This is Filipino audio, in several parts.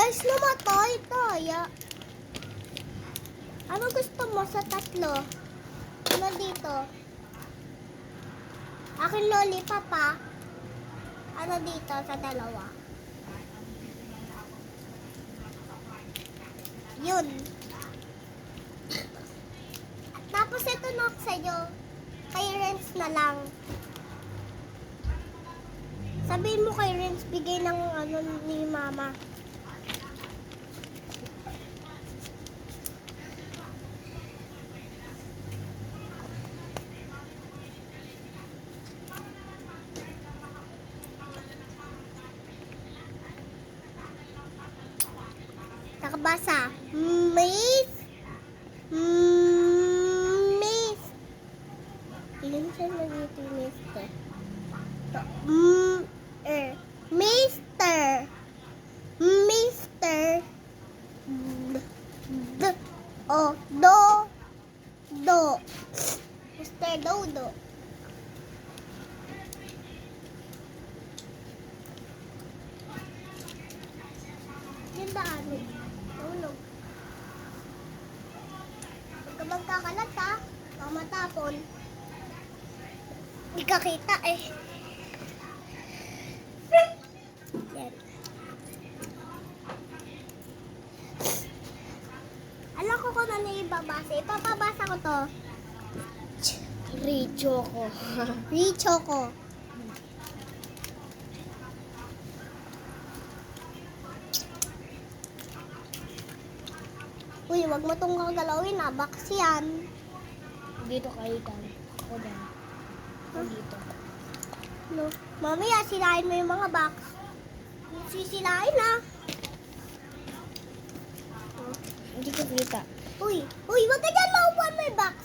Guys, namatay tayo. Ano gusto mo sa tatlo? Ano dito? Akin lollipop pa. Ano dito sa dalawa? Yun. Tapos ito na sa'yo. Kay Renz na lang. Sabihin mo kay Renz, bigay ng ano ni Mama. Nakabasa. Miss. Miss. Ilan siya na dito, mister? Mister. Mister. Do. Mister Dodo. Yung daan. Tulog. Pagka magkakalat ha, baka matapon. Hindi ka kita eh. Yan. Alam ko kung ano yung ibabasa. Ipapabasa ko to. Richoco. Richoco. Uy, wag mo itong kagalawin ha. Box yan. Dito kayo dan. Ako dan. Ako dito. No. Mamaya, silain mo yung mga box. Sisilain ha. Hindi ko kita. Uy, wag ka dyan maupuan mo yung box.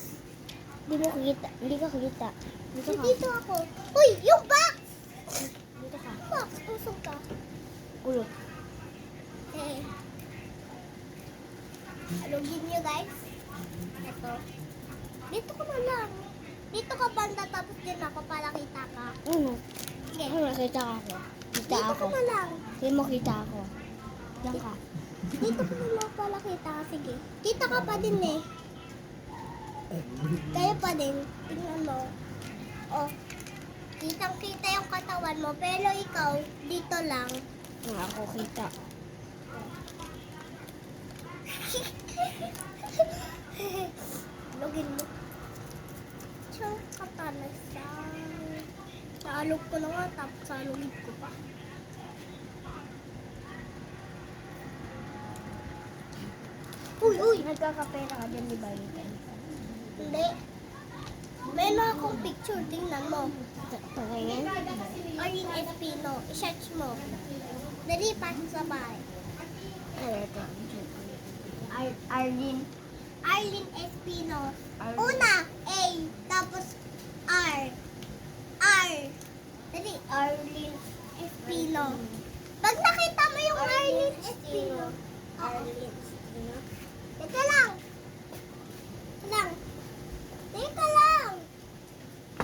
Hindi mo kita. Hindi ka kita. Dito ka. Dito ako. Uy, yung box! Dito ka. Box, usog ka. Ulo. Eh. Alugin nyo guys. Ito. Dito ka na lang. Dito ka banda tapos din ako para kita ka. Sige. Ano nakita ako? Kita Dito ako. ka na lang. Hindi mo kita ako. Diyan ka. Dito ka na lang para kita ka. Sige. Kita ka pa din eh. Kaya pa din. Tingnan mo. Oh. Kitang-kita yung katawan mo. Pero ikaw, dito lang. Nga ako kita. Login mo. Sure ka talaga. Naalog ko na nga, tapos salugin ko pa. Uy! Nagkakapera ka dyan, di ba? Hindi. Meron akong picture, tingnan mo. Pagkain? Arlene Espino, i-search mo. Dali, pasok sa bahay. Ano ito? Arlene. Arlene Espino. Arlene. Una, A, tapos R. R. Dali, Arlene Espino.